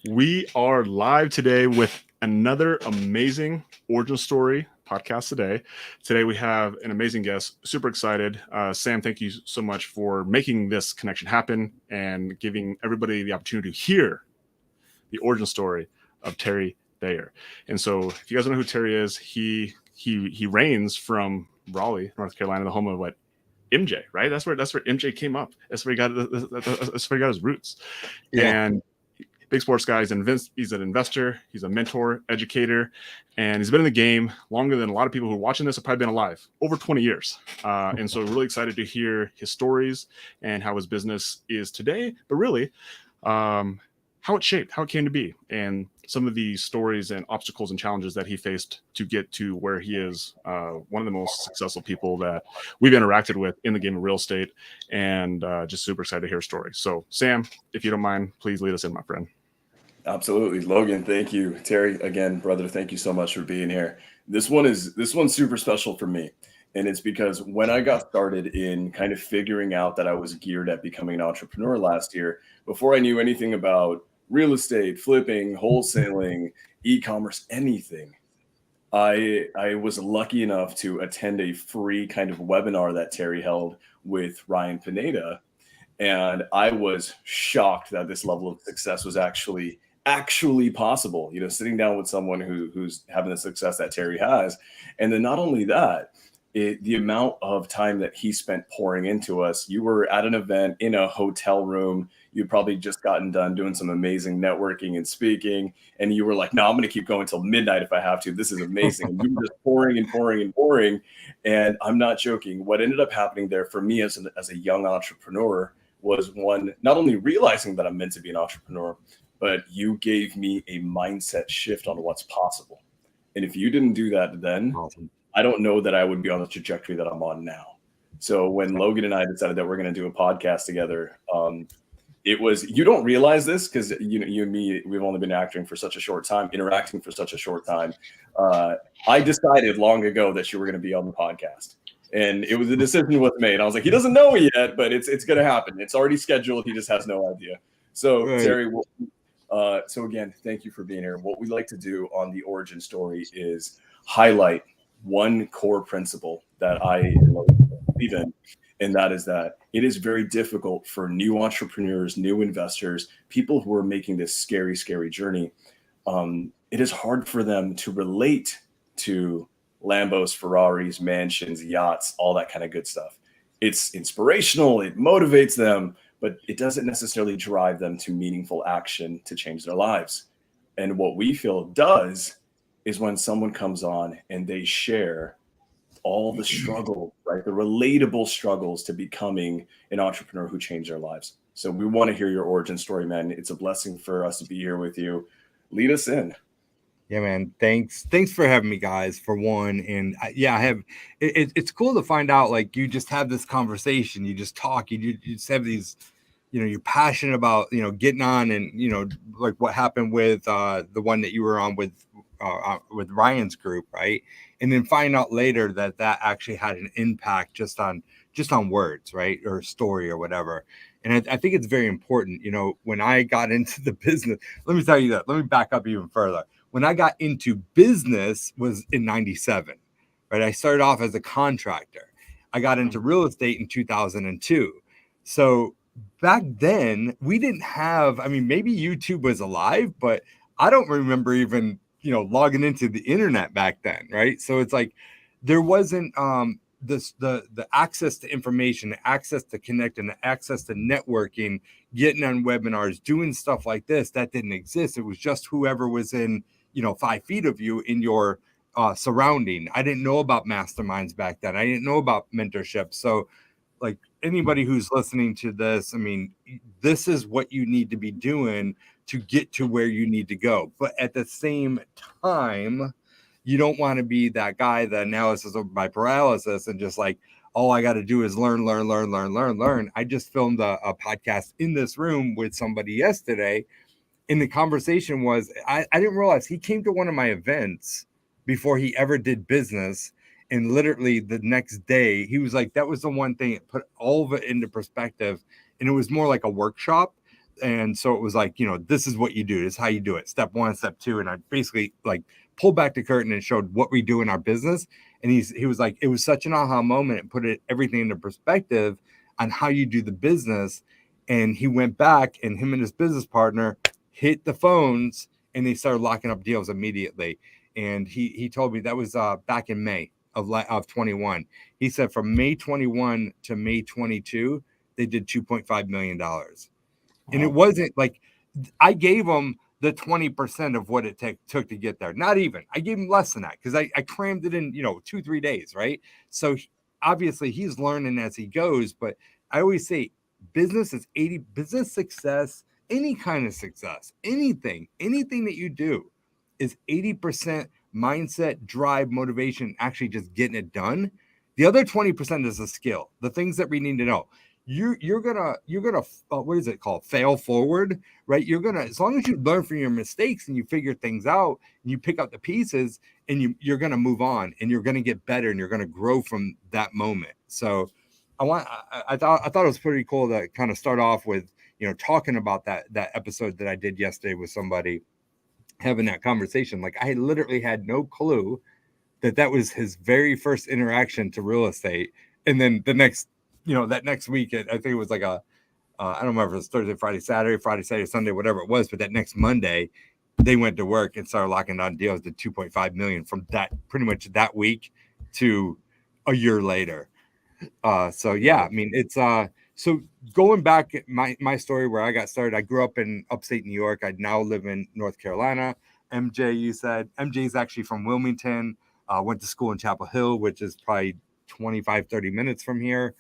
We are live today with another amazing origin story podcast today. Today we have an amazing guest. Super excited. Sam, thank you so much for making this connection happen and giving everybody the opportunity to hear the origin story of Terry Thayer. And so, if you guys don't know who Terry is, he reigns from Raleigh, North Carolina, the home of what MJ, right? That's where MJ came up. That's where he got his roots. Yeah. And big sports guy. He's an investor. He's a mentor, educator, and he's been in the game longer than a lot of people who are watching this have probably been alive, over 20 years. And so really excited to hear his stories and how his business is today, but really how it shaped, how it came to be, and some of the stories and obstacles and challenges that he faced to get to where he is, one of the most successful people that we've interacted with in the game of real estate, and just super excited to hear his story. So, Sam, if you don't mind, please lead us in, my friend. Absolutely. Logan, thank you. Terry, again, brother, thank you so much for being here. This one's super special for me. And it's because when I got started in kind of figuring out that I was geared at becoming an entrepreneur last year, before I knew anything about real estate, flipping, wholesaling, e-commerce, anything, I was lucky enough to attend a free kind of webinar that Terry held with Ryan Pineda. And I was shocked that this level of success was actually possible, sitting down with someone who's having the success that Terry has. And then not only that, the amount of time that he spent pouring into us. You were at an event in a hotel room. You'd probably just gotten done doing some amazing networking and speaking. And you were like, no, I'm going to keep going till midnight if I have to. This is amazing. And you were just pouring and pouring and pouring. And I'm not joking. What ended up happening there for me as a young entrepreneur was, one, not only realizing that I'm meant to be an entrepreneur, but you gave me a mindset shift on what's possible. And if you didn't do that then, Awesome. I don't know that I would be on the trajectory that I'm on now. So when Logan and I decided that we're going to do a podcast together, it was, you don't realize this because you and me, we've only been interacting for such a short time. I decided long ago that you were going to be on the podcast. And it was a decision was made. I was like, he doesn't know yet, but it's going to happen. It's already scheduled. He just has no idea. So right. Terry, so again, thank you for being here. What we like to do on the origin story is highlight one core principle that I believe in, and that is that it is very difficult for new entrepreneurs, new investors, people who are making this scary, scary journey. It is hard for them to relate to Lambos, Ferraris, mansions, yachts, all that kind of good stuff. It's inspirational, it motivates them, but it doesn't necessarily drive them to meaningful action to change their lives. And what we feel does is when someone comes on and they share all the struggle, right? The relatable struggles to becoming an entrepreneur who changed their lives. So we want to hear your origin story, man. It's a blessing for us to be here with you. Lead us in. Yeah, man. Thanks for having me, guys, for one. And it's cool to find out, like, you just have this conversation, you just talk, you just have these, you're passionate about, getting on and, like what happened with the one that you were on with Ryan's group, right? And then find out later that actually had an impact just on words, right? Or story or whatever. And I think it's very important, when I got into the business, let me tell you that, let me back up even further. When I got into business was in 97, right? I started off as a contractor. I got into real estate in 2002. So back then we didn't have, maybe YouTube was alive, but I don't remember even, logging into the internet back then. Right. So it's like, there wasn't the access to information, the access to connect, and the access to networking, getting on webinars, doing stuff like this, that didn't exist. It was just whoever was in, 5 feet of you in your surrounding. I didn't know about masterminds back then. I didn't know about mentorship. So like anybody who's listening to this, this is what you need to be doing to get to where you need to go. But at the same time, you don't want to be that guy, the analysis of by paralysis, and just like, all I got to do is learn. I just filmed a podcast in this room with somebody yesterday. And the conversation was, I didn't realize he came to one of my events before he ever did business. And literally the next day, he was like, that was the one thing that put all of it into perspective. And it was more like a workshop And so it was like, this is what you do. This is how you do it. Step 1, step 2. And I basically like pulled back the curtain and showed what we do in our business. And he was like, it was such an aha moment and put everything into perspective on how you do the business. And he went back, and him and his business partner hit the phones, and they started locking up deals immediately. And he told me that was back in May of 21. He said from May 21 to May 22, they did $2.5 million. And it wasn't like I gave him the 20% of what it took to get there. Not even. I gave him less than that because I crammed it in, 2-3 days, right? So obviously he's learning as he goes. But I always say business is 80 business success, any kind of success, anything that you do is 80% mindset, drive, motivation, actually just getting it done. The other 20% is a skill, the things that we need to know. You're gonna what is it called? Fail forward, right? You're gonna, as long as you learn from your mistakes and you figure things out and you pick up the pieces and you're gonna move on and you're gonna get better and you're gonna grow from that moment. So I thought it was pretty cool to kind of start off with, talking about that episode that I did yesterday with somebody, having that conversation. Like I literally had no clue that was his very first interaction to real estate. And then the next, that next week, I think it was like I don't remember if it was Thursday, Friday, Saturday, Sunday, whatever it was. But that next Monday, they went to work and started locking down deals to 2.5 million from that, pretty much that week to a year later. So yeah, I mean, it's so going back my story where I got started, I grew up in upstate New York. I now live in North Carolina. MJ, you said MJ's actually from Wilmington. Went to school in Chapel Hill, which is probably 25-30 minutes from here.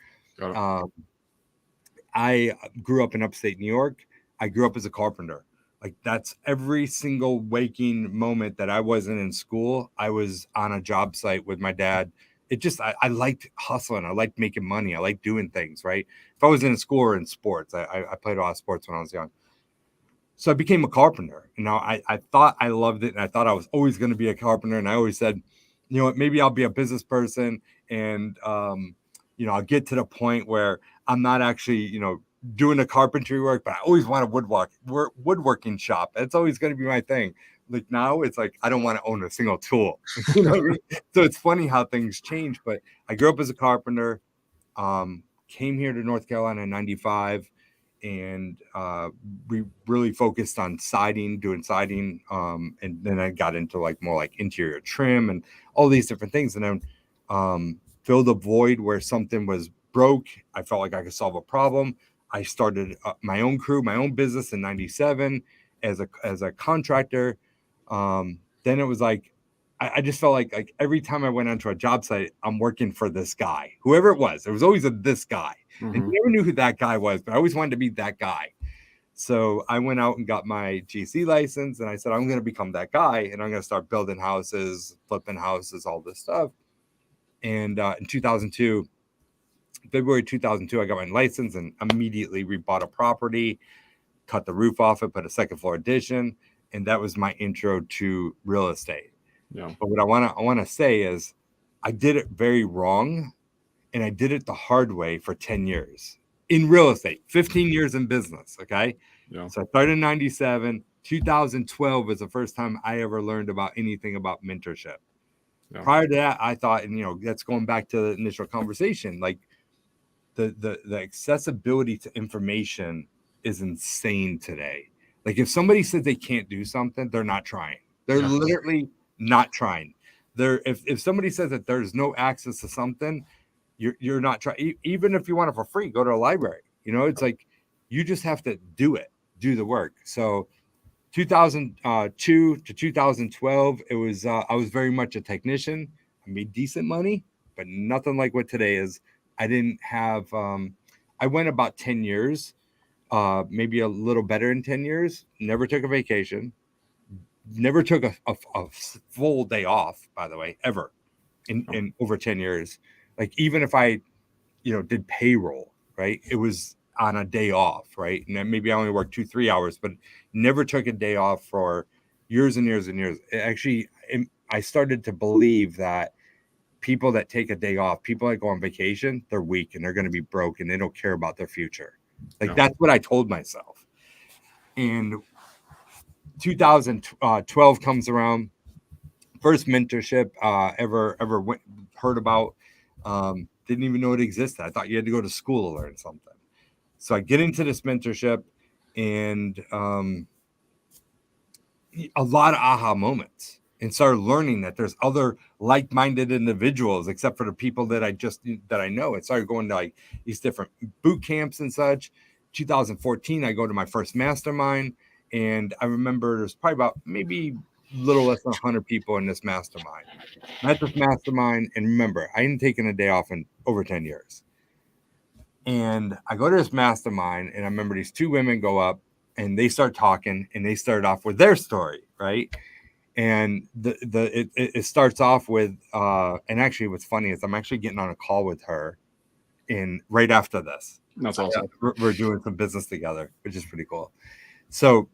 I grew up in upstate New York. I grew up as a carpenter. Like that's every single waking moment that I wasn't in school, I was on a job site with my dad. It just, I liked hustling. I liked making money. I liked doing things, right? If I was in school or in sports, I played a lot of sports when I was young. So I became a carpenter. I thought I loved it. And I thought I was always going to be a carpenter. And I always said, maybe I'll be a business person. And, I'll get to the point where I'm not actually, doing the carpentry work, but I always want a woodworking shop. It's always going to be my thing. Like now it's like, I don't want to own a single tool. So it's funny how things change, but I grew up as a carpenter, came here to North Carolina in 95. And we really focused on doing siding. And then I got into more like interior trim and all these different things. And then filled a void where something was broke. I felt like I could solve a problem. I started my own crew, my own business in 97 as a contractor. Then it was like, I just felt like every time I went onto a job site, I'm working for this guy, whoever it was. There was always this guy. Mm-hmm. And you never knew who that guy was, but I always wanted to be that guy. So I went out and got my GC license, and I said, I'm going to become that guy, and I'm going to start building houses, flipping houses, all this stuff. And in 2002, February 2002, I got my license and immediately we bought a property, cut the roof off it, put a second floor addition, and that was my intro to real estate. Yeah. But what I want to say is I did it very wrong, and I did it the hard way for 10 years in real estate, 15 years in business. Okay. Yeah. So I started in 97. 2012 was the first time I ever learned about anything about mentorship. Yeah. Prior to that, I thought, and that's going back to the initial conversation, like the accessibility to information is insane today. Like if somebody says they can't do something, they're not trying. They're literally not trying. If somebody says that there's no access to something, you're not trying. Even if you want it for free, go to a library. It's like you just have to do the work. So 2002 to 2012, it was I was very much a technician. I made decent money, but nothing like what today is. I didn't have I went about 10 years, maybe a little better in 10 years. Never took a vacation. Never took a full day off, by the way, ever in over 10 years. Like even if I, did payroll, right? It was on a day off, right? And then maybe I only worked 2-3 hours, but never took a day off for years and years and years. Actually, I started to believe that people that take a day off, people that go on vacation, they're weak and they're going to be broke and they don't care about their future. Like that's what I told myself. And 2012 comes around. First mentorship ever heard about. Didn't even know it existed. I thought you had to go to school to learn something. So I get into this mentorship, and a lot of aha moments, and started learning that there's other like-minded individuals except for the people that I know. And started going to like these different boot camps and such. 2014, I go to my first mastermind, and I remember there's probably about maybe a little less than 100 people in this mastermind. I'm at this mastermind, and remember, I hadn't taken a day off in over 10 years. And I go to this mastermind, and I remember these two women go up, and they start talking, and they start off with their story, right? And it starts off with, and actually what's funny is I'm actually getting on a call with her right after this. That's awesome. We're doing some business together, which is pretty cool. So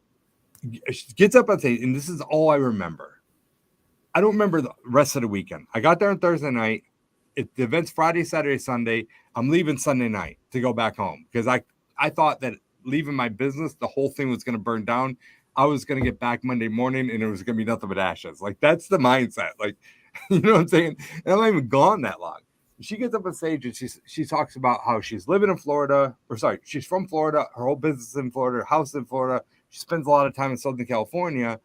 she gets up on stage, and this is all I remember. I don't remember the rest of the weekend. I got there on Thursday night. The event's Friday, Saturday, Sunday. I'm leaving Sunday night to go back home because I thought that leaving my business, the whole thing was going to burn down. I was going to get back Monday morning, and it was going to be nothing but ashes. Like, that's the mindset. Like, you know what I'm saying? And I'm not even gone that long. She gets up on stage, and she talks about how she's living in Florida, she's from Florida. Her whole business is in Florida, her house in Florida. She spends a lot of time in Southern California,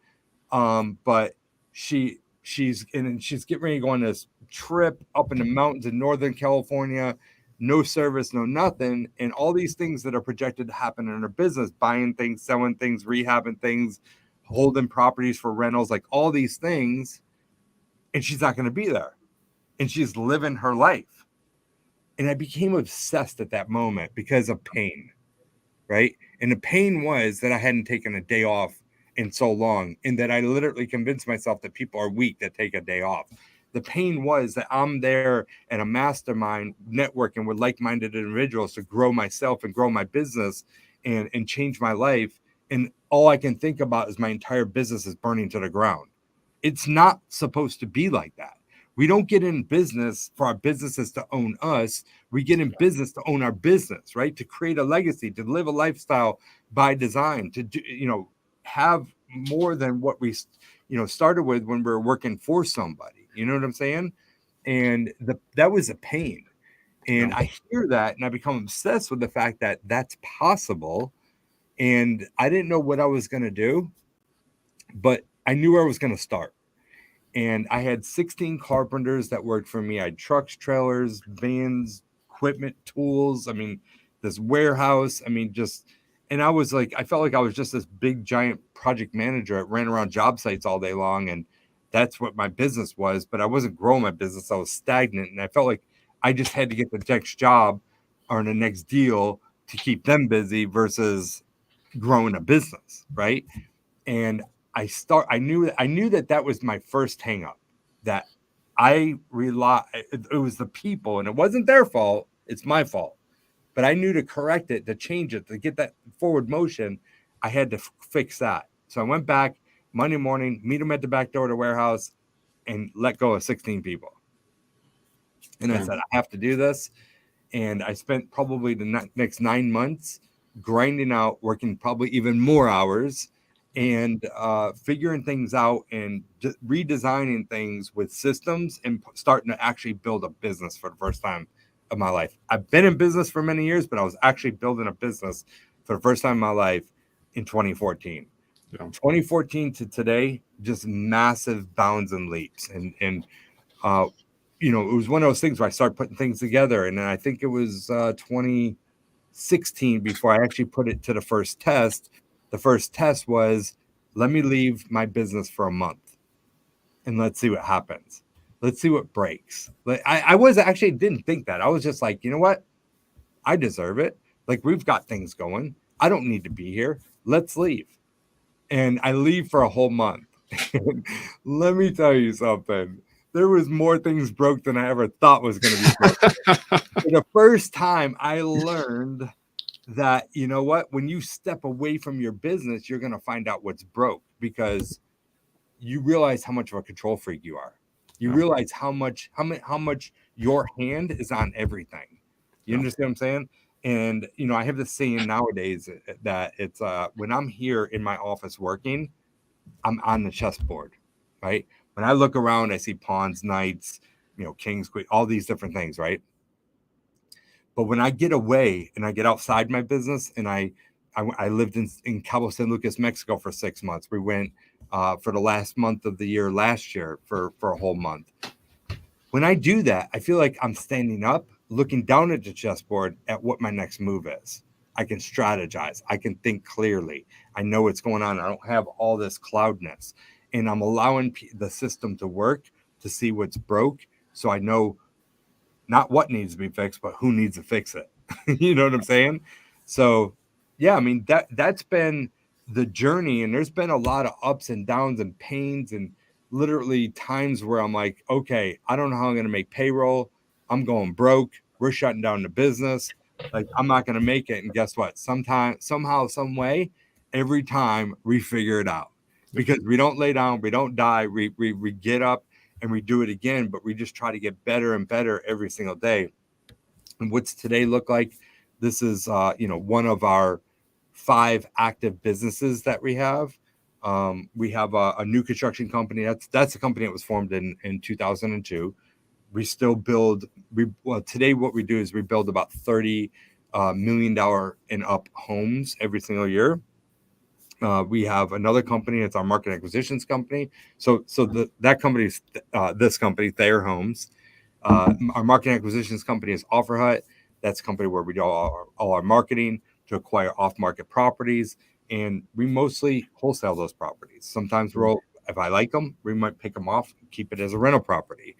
but she's getting ready to go on this trip up in the mountains in Northern California. No service, no nothing, and all these things that are projected to happen in her business, buying things, selling things, rehabbing things, holding properties for rentals, like all these things, and she's not going to be there, and she's living her life. And I became obsessed at that moment because of pain, right? And the pain was that I hadn't taken a day off in so long, and that I literally convinced myself that people are weak that take a day off. The pain was that I'm there at a mastermind networking with like-minded individuals to grow myself and grow my business and change my life. And all I can think about is my entire business is burning to the ground. It's not supposed to be like that. We don't get in business for our businesses to own us. We get in business to own our business, right? To create a legacy, to live a lifestyle by design, to do, have more than what we, started with when we were working for somebody. You know what I'm saying? And that was a pain. And I hear that, and I become obsessed with the fact that that's possible. And I didn't know what I was going to do, but I knew where I was going to start. And I had 16 carpenters that worked for me. I had trucks, trailers, vans, equipment, tools. I mean, this warehouse. I mean, and I was like, I felt like I was just this big, giant project manager that ran around job sites all day long. And that's what my business was. But I wasn't growing my business. I was stagnant. And I felt like I just had to get the next job or the next deal to keep them busy versus growing a business, right? And I knew that was my first hang up, that it was the people, and it wasn't their fault. It's my fault. But I knew to correct it, to change it, to get that forward motion, I had to fix that. So I went back Monday morning, meet them at the back door of the warehouse, and let go of 16 people. And I said, I have to do this. And I spent probably the next 9 months grinding out, working probably even more hours, and figuring things out and redesigning things with systems and starting to actually build a business for the first time of my life. I've been in business for many years, but I was actually building a business for the first time in my life in 2014. 2014 to today, just massive bounds and leaps. And it was one of those things where I started putting things together. And then I think it was 2016 before I actually put it to the first test. The first test was, let me leave my business for a month and let's see what happens. Let's see what breaks. I didn't think that. I was just like, you know what? I deserve it. Like, we've got things going. I don't need to be here. Let's leave. And I leave for a whole month. Let me tell you something. There was more things broke than I ever thought was going to be broken. For the first time, I learned that, you know what, when you step away from your business, you're going to find out what's broke, because you realize how much of a control freak you are. You realize how much your hand is on everything. You understand what I'm saying? And, you know, I have this saying nowadays that it's when I'm here in my office working, I'm on the chessboard, right? When I look around, I see pawns, knights, you know, kings, queen, all these different things, right? But when I get away and I get outside my business, and I lived in Cabo San Lucas, Mexico for 6 months. We went for the last month of the year last year for a whole month. When I do that, I feel like I'm standing up, looking down at the chessboard at what my next move is. I can strategize. I can think clearly. I know what's going on. I don't have all this cloudness. And I'm allowing the system to work to see what's broke. So I know not what needs to be fixed, but who needs to fix it. You know what I'm saying? So, yeah, I mean, that's been the journey. And there's been a lot of ups and downs and pains and literally times where I'm like, okay, I don't know how I'm going to make payroll. I'm going broke. We're shutting down the business. Like, I'm not going to make it. And guess what? Somehow, some way, every time we figure it out, because we don't lay down, we don't die. We get up and we do it again, but we just try to get better and better every single day. And what's today look like? This is, you know, one of our 5 active businesses that we have. We have a new construction company. That's a company that was formed in 2002. We still build. Today what we do is we build about $30 million and up homes every single year. We have another company. It's our market acquisitions company. So that company is this company, Thayer Homes. Our market acquisitions company is OfferHut. That's a company where we do all our marketing to acquire off-market properties, and we mostly wholesale those properties. Sometimes if I like them, we might pick them off and keep it as a rental property.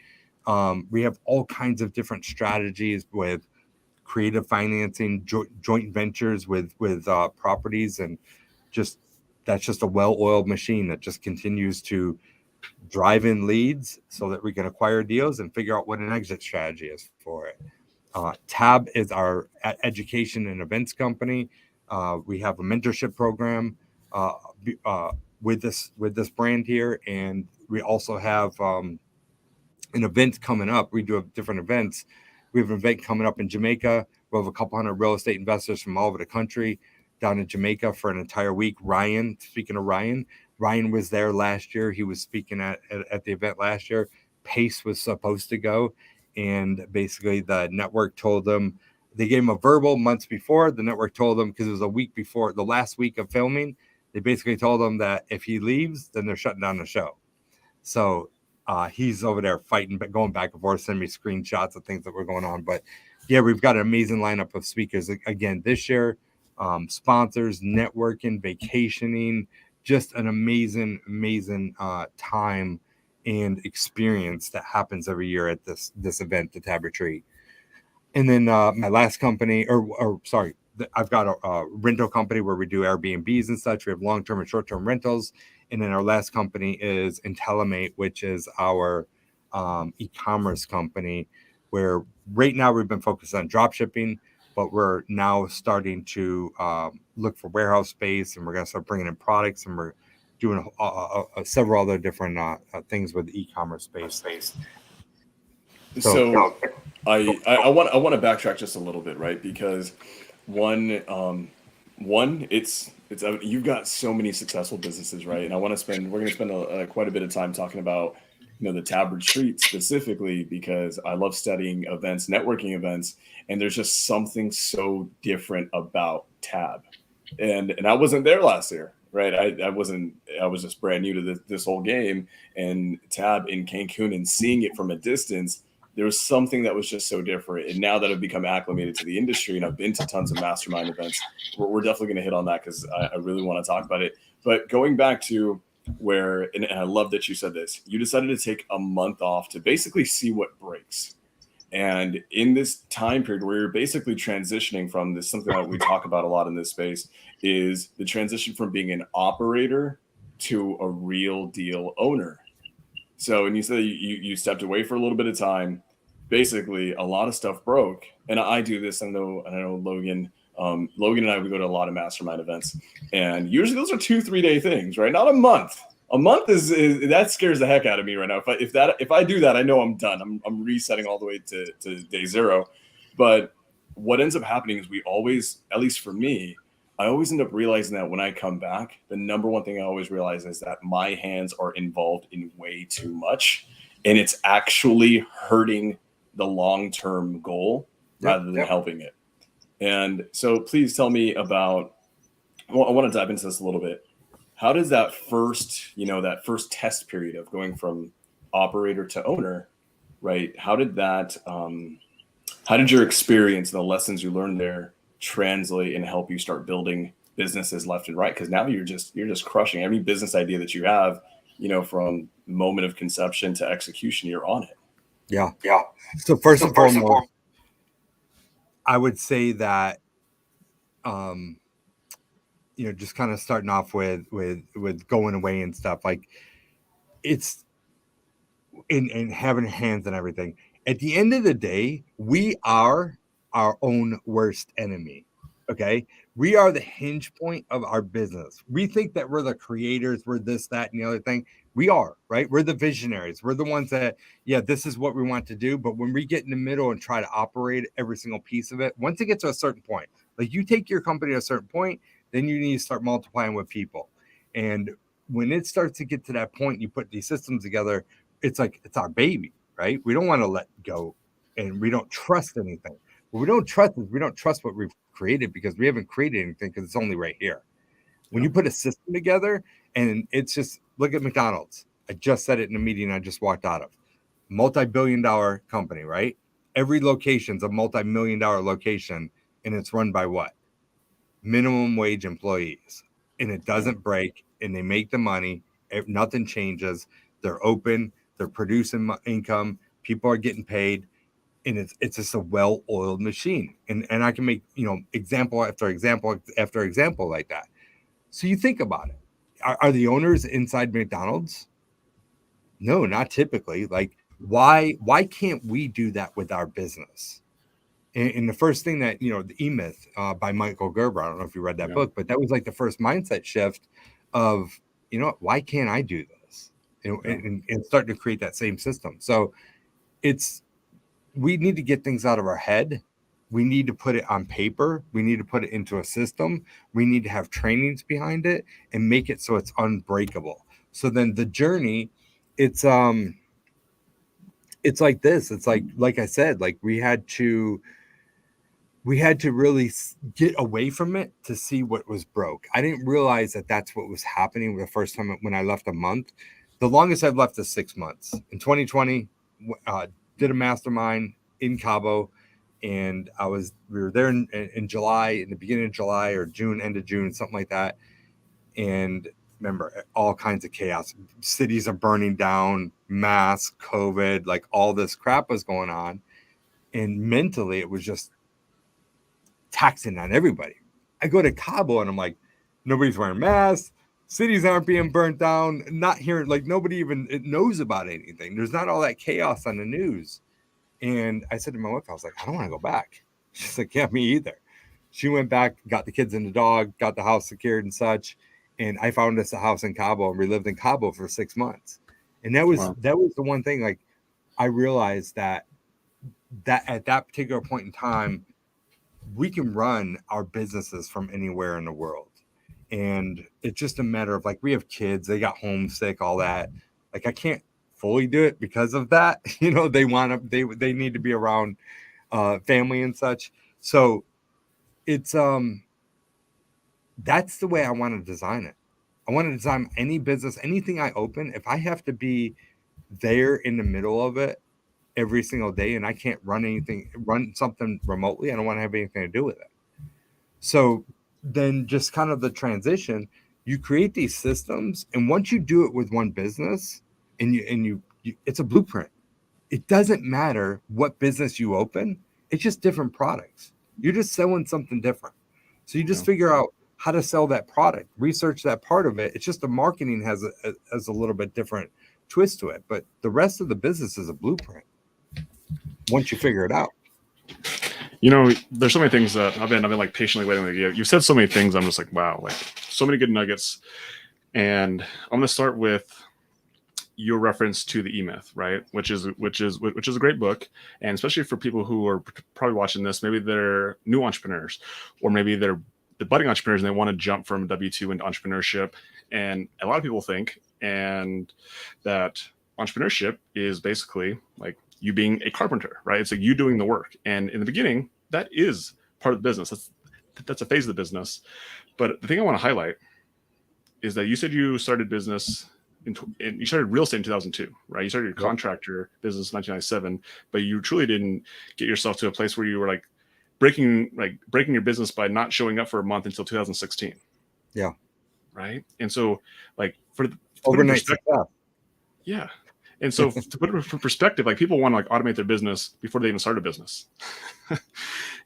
We have all kinds of different strategies with creative financing, joint ventures with properties, and that's just a well-oiled machine that just continues to drive in leads so that we can acquire deals and figure out what an exit strategy is for it. Tab is our education and events company. We have a mentorship program with this brand here, and we also have an event coming up. We do have different events. We have an event coming up in Jamaica. We have a couple hundred real estate investors from all over the country down in Jamaica for an entire week. Ryan, speaking of Ryan was there last year. He was speaking at the event last year. Pace was supposed to go, and basically the network told them, they gave him a verbal months before. The network told them, because it was a week before the last week of filming, they basically told him that if he leaves, then they're shutting down the show. So he's over there fighting, but going back and forth, sending me screenshots of things that were going on. But yeah, we've got an amazing lineup of speakers again this year. Sponsors, networking, vacationing, just an amazing time and experience that happens every year at this event, the Tab Retreat. And then my last company, I've got a rental company where we do Airbnbs and such. We have long-term and short-term rentals. And then our last company is Intellimate, which is our e-commerce company, where right now we've been focused on drop shipping, but we're now starting to look for warehouse space, and we're going to start bringing in products, and we're doing several other different things with the e-commerce space. So I want to backtrack just a little bit, right? Because one, it's you've got so many successful businesses, right? And we're going to spend quite a bit of time talking about, you know, the Tab Retreat specifically, because I love studying events, networking events, and there's just something so different about Tab. And I wasn't there last year, right? I was just brand new to this whole game, and Tab in Cancun, and seeing it from a distance, there was something that was just so different. And now that I've become acclimated to the industry and I've been to tons of mastermind events, we're definitely going to hit on that, because I really want to talk about it. But going back to where, and I love that you said this, you decided to take a month off to basically see what breaks. And in this time period where you're basically transitioning from this, something that we talk about a lot in this space, is the transition from being an operator to a real deal owner. So, and you said you stepped away for a little bit of time. Basically, a lot of stuff broke. And I do this. I know Logan. Logan and I, we go to a lot of mastermind events, and usually those are 2-3 day things, right? Not a month. A month is that scares the heck out of me right now. If I do that, I know I'm done. I'm resetting all the way to day zero. But what ends up happening is we always, at least for me, I always end up realizing that when I come back, the number one thing I always realize is that my hands are involved in way too much, and it's actually hurting the long-term goal rather than helping it. And so please tell me about, well, I want to dive into this a little bit. How does that first, that first test period of going from operator to owner, right? How did your experience and the lessons you learned there translate and help you start building businesses left and right? Because now you're just crushing every business idea that you have, from moment of conception to execution, you're on it. Yeah. So first and foremost, I would say that, just kind of starting off with going away and stuff, like it's in having hands and everything. At the end of the day, we are our own worst enemy. Okay. We are the hinge point of our business. We think that we're the creators, we're this, that, and the other thing. We are, right? We're the visionaries. We're the ones that, this is what we want to do. But when we get in the middle and try to operate every single piece of it, once it gets to a certain point, like you take your company to a certain point, then you need to start multiplying with people. And when it starts to get to that point, you put these systems together, it's like, it's our baby, right? We don't want to let go, and we don't trust anything. What we don't trust is we don't trust what we've created, because we haven't created anything, because it's only right here. When you put a system together, and it's just, look at McDonald's. I just said it in a meeting I just walked out of. Multi-billion-dollar company, right? Every location's a multi-million-dollar location, and it's run by what? Minimum wage employees. And it doesn't break, and they make the money. Nothing changes. They're open. They're producing income. People are getting paid. And it's just a well-oiled machine. And I can make, example after example after example like that. So you think about it. Are the owners inside McDonald's? No, not typically. Like, why can't we do that with our business? And the first thing that, the E-Myth by Michael Gerber, I don't know if you read that book, but that was like the first mindset shift of, why can't I do this? And starting to create that same system. So we need to get things out of our head. We need to put it on paper. We need to put it into a system. We need to have trainings behind it and make it so it's unbreakable. So then the journey, it's like this. It's like I said, like we had to really get away from it to see what was broke. I didn't realize that that's what was happening the first time when I left a month. The longest I've left is 6 months. In 2020, did a mastermind in Cabo, and we were there in July, in the beginning of July or June, end of June, something like that. And remember, all kinds of chaos. Cities are burning down, mass, COVID, like all this crap was going on. And mentally, it was just taxing on everybody. I go to Cabo and I'm like, nobody's wearing masks. Cities aren't being burnt down. Not hearing, like nobody even knows about anything. There's not all that chaos on the news. And I said to my wife, I was like, I don't want to go back. She's like, yeah, me either. She went back, got the kids and the dog, got the house secured and such. And I found us a house in Cabo, and we lived in Cabo for 6 months. And that was the one thing, like I realized that at that particular point in time, we can run our businesses from anywhere in the world. And it's just a matter of, like, we have kids, they got homesick, all that. Like, I can't fully do it because of that. They need to be around family and such. So it's that's the way I want to design it. I want to design any business, anything I open. If I have to be there in the middle of it every single day, and I can't run something remotely, I don't want to have anything to do with it. So then just kind of the transition, you create these systems, and once you do it with one business, and you it's a blueprint. It doesn't matter what business you open. It's just different products. You're just selling something different. So you just figure out how to sell that product, research that part of it. It's just the marketing has a little bit different twist to it, but the rest of the business is a blueprint once you figure it out. There's so many things that I've been like patiently waiting with you. You've said so many things. I'm just like, wow, like so many good nuggets. And I'm going to start with your reference to the E-Myth, right? Which is a great book, and especially for people who are probably watching this, maybe they're new entrepreneurs, or maybe they're the budding entrepreneurs and they want to jump from W-2 into entrepreneurship. And a lot of people think and that entrepreneurship is basically like you being a carpenter, right? It's like you doing the work. And in the beginning, that is part of the business. That's a phase of the business. But the thing I want to highlight is that you said you started business you started real estate in 2002, right? You started your contractor business in 1997, but you truly didn't get yourself to a place where you were like breaking your business by not showing up for a month until 2016. Yeah. Right. And so like for overnight success. Yeah. And so to put it for perspective, like people want to like automate their business before they even start a business.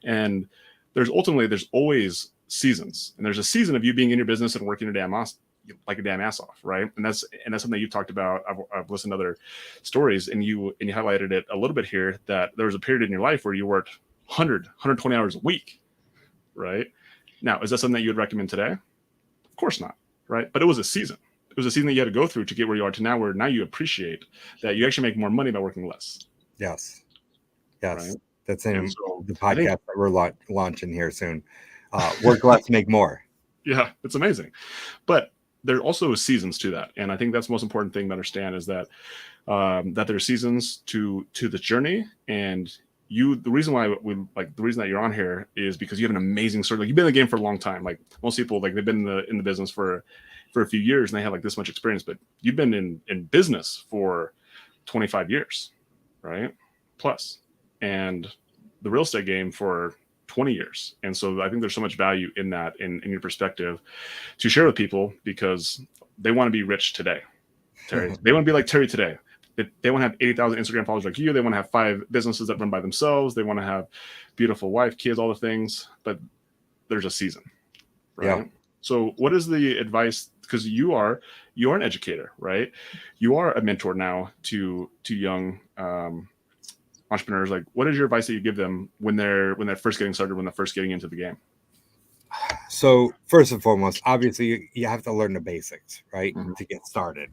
And there's always seasons, and there's a season of you being in your business and working your damn ass off, right? And that's something that you've talked about. I've listened to other stories, and you highlighted it a little bit here, that there was a period in your life where you worked 120 hours a week, right? Now, is that something that you would recommend today? Of course not, right? But it was a season. It was a season that you had to go through to get where you are to now, where now you appreciate that you actually make more money by working less. Yes. Right? That's in the podcast that we're launching here soon. Work less, make more. Yeah, it's amazing. But there are also seasons to that. And I think that's the most important thing to understand, is that that there are seasons to the journey. And the reason that you're on here is because you have an amazing story. Like, you've been in the game for a long time. Like most people, like they've been in the business for a few years and they have like this much experience, but you've been in business for 25 years, right? Plus, and the real estate game for 20 years. And so I think there's so much value in that, in your perspective, to share with people, because they want to be rich today. Terry, they want to be like Terry today. They want to have 80,000 Instagram followers like you. They want to have 5 businesses that run by themselves. They want to have beautiful wife, kids, all the things, but there's a season, right? Yeah. So what is the advice? Because you are an educator, right? You are a mentor now to young entrepreneurs. Like, what is your advice that you give them when they're first getting started, when they're first getting into the game? So first and foremost, obviously you have to learn the basics, right? Mm-hmm. To get started.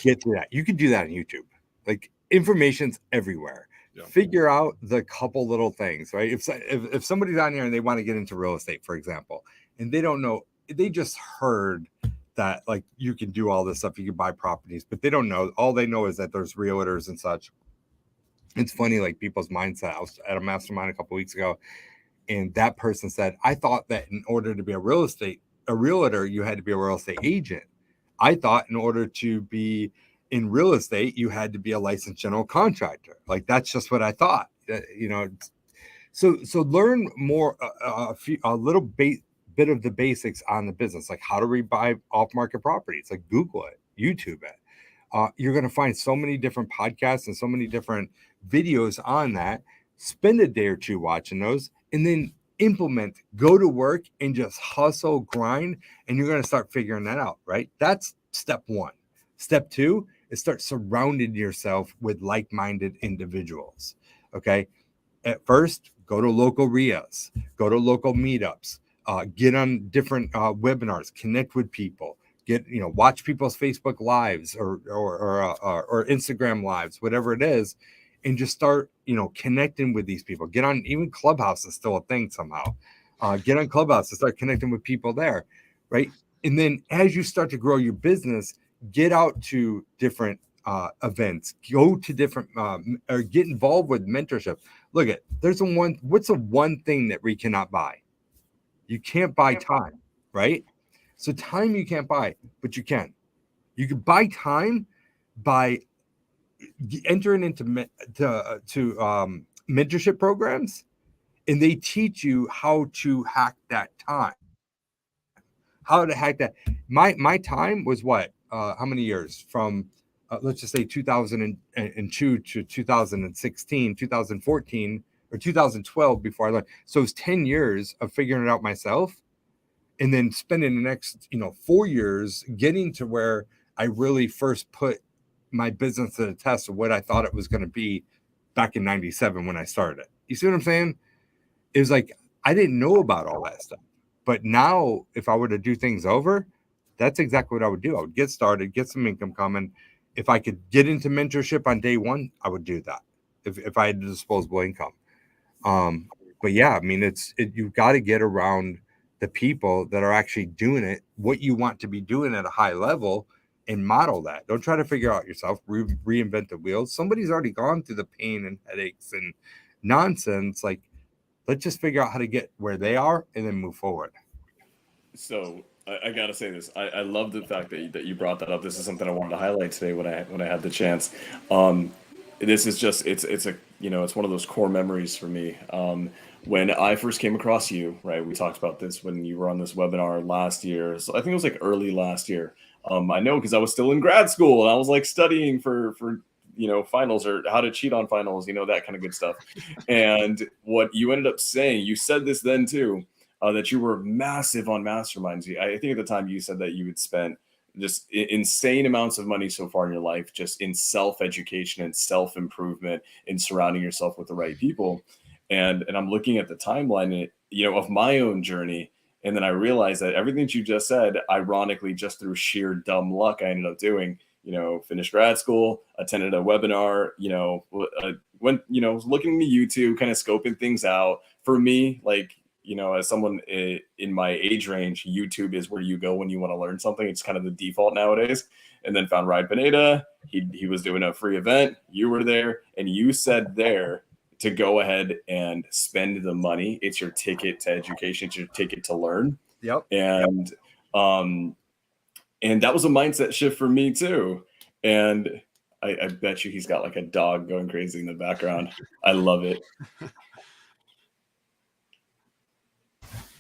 Get to that. You can do that on YouTube. Like, information's everywhere. Yeah. Figure out the couple little things, right? If somebody's on here and they want to get into real estate, for example, and they don't know, they just heard that like you can do all this stuff, you can buy properties, but they don't know. All they know is that there's realtors and such. It's funny, like people's mindset. I was at a mastermind a couple of weeks ago, and that person said, I thought that in order to be a realtor, you had to be a real estate agent. I thought in order to be in real estate, you had to be a licensed general contractor. Like, that's just what I thought, you know. So learn more, a little bit of the basics on the business, like how to buy off-market properties. Like, Google it, YouTube it. You're going to find so many different podcasts and so many different videos on that. Spend a day or two watching those, and then implement, go to work and just hustle, grind, and you're going to start figuring that out, right? That's step 1. Step 2 is start surrounding yourself with like-minded individuals. Okay. At first, go to local RIAs, go to local meetups, get on different webinars, connect with people, watch people's Facebook lives or Instagram lives, whatever it is, and just start, connecting with these people. Get on, even Clubhouse is still a thing somehow. Get on Clubhouse and start connecting with people there, right? And then as you start to grow your business, get out to different events, go to different, or get involved with mentorship. Look at, what's the one thing that we cannot buy? You can't buy time, right? So time you can't buy, but you can buy time by entering into mentorship programs, and they teach you how to hack that time. How to hack that. My time was what? How many years? From let's just say 2002 to 2016, 2014, or 2012 before I learned. So it was 10 years of figuring it out myself, and then spending the next 4 years getting to where I really first put my business to the test of what I thought it was going to be back in 97 when I started it. You see what I'm saying? It was like, I didn't know about all that stuff. But now if I were to do things over, that's exactly what I would do. I would get started, get some income coming, if I could get into mentorship on day one, I would do that if I had disposable income. But yeah, I mean, you've got to get around the people that are actually doing it, what you want to be doing at a high level, and model that. Don't try to figure out yourself, reinvent the wheel. Somebody's already gone through the pain and headaches and nonsense. Like, let's just figure out how to get where they are and then move forward. So I gotta say this. I love the fact that you brought that up. This is something I wanted to highlight today when I had the chance. This is just it's a it's one of those core memories for me. When I first came across you, right? We talked about this when you were on this webinar last year. So I think it was like early last year. I know because I was still in grad school and I was like studying for finals or how to cheat on finals, that kind of good stuff. And what you ended up saying, you said this then too, that you were massive on masterminds. I think at the time you said that you had spent just insane amounts of money so far in your life, just in self-education and self-improvement, in surrounding yourself with the right people. And I'm looking at the timeline, of my own journey. And then I realized that everything that you just said, ironically, just through sheer dumb luck, I ended up doing, finished grad school, attended a webinar, went, was looking at YouTube, kind of scoping things out. For me, like, as someone in my age range, YouTube is where you go when you want to learn something. It's kind of the default nowadays. And then found Ride Pineda. He was doing a free event. You were there, and you said there to go ahead and spend the money. It's your ticket to education. It's your ticket to learn. Yep. And that was a mindset shift for me too. And I bet you he's got like a dog going crazy in the background. I love it.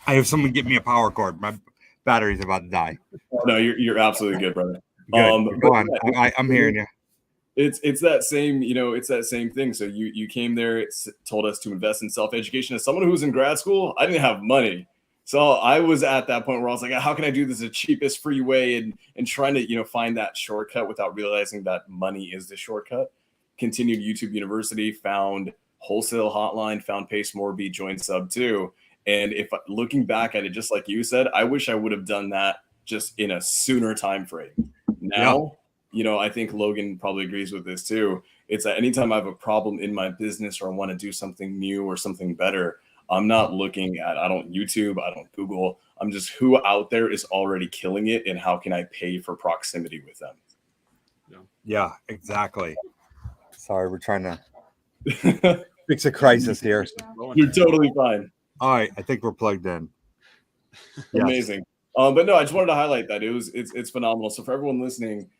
I have someone get me a power cord. My battery's about to die. No, you're absolutely good, brother. Good. Go on. I'm hearing you. It's that same, it's that same thing. So you came there, told us to invest in self-education. As someone who was in grad school, I didn't have money. So I was at that point where I was like, how can I do this the cheapest free way? And trying to, find that shortcut without realizing that money is the shortcut. Continued YouTube University, found Wholesale Hotline, found Pace Morby, joined Sub 2. And if looking back at it, just like you said, I wish I would have done that just in a sooner time frame. Now, I think Logan probably agrees with this too. It's that anytime I have a problem in my business or I want to do something new or something better, I'm not looking at, I don't YouTube, I don't Google. I'm just who out there is already killing it and how can I pay for proximity with them? Yeah, exactly. Sorry, we're trying to fix a crisis here. You're totally fine. All right, I think we're plugged in. Amazing. But no, I just wanted to highlight that it's phenomenal. So for everyone listening,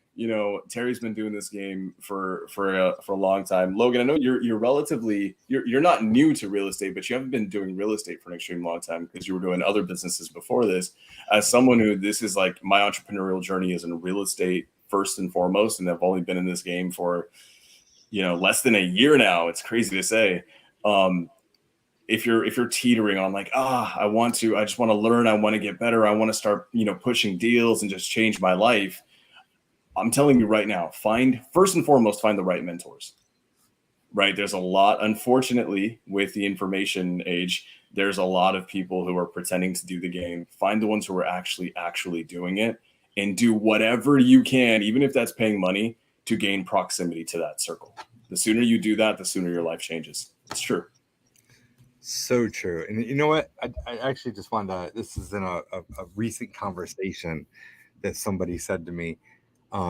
Terry's been doing this game for a long time. Logan, I know you're relatively you're not new to real estate, but you haven't been doing real estate for an extreme long time because you were doing other businesses before this. As someone who this is like my entrepreneurial journey is in real estate first and foremost, and I've only been in this game for less than a year now. It's crazy to say. If you're teetering on like, I just want to learn, I want to get better, I want to start, pushing deals and just change my life. I'm telling you right now, first and foremost, find the right mentors, right? There's a lot, unfortunately, with the information age, there's a lot of people who are pretending to do the game. Find the ones who are actually doing it and do whatever you can, even if that's paying money, to gain proximity to that circle. The sooner you do that, the sooner your life changes. It's true. So true. And you know what? I actually just wanted to, this is in a recent conversation that somebody said to me.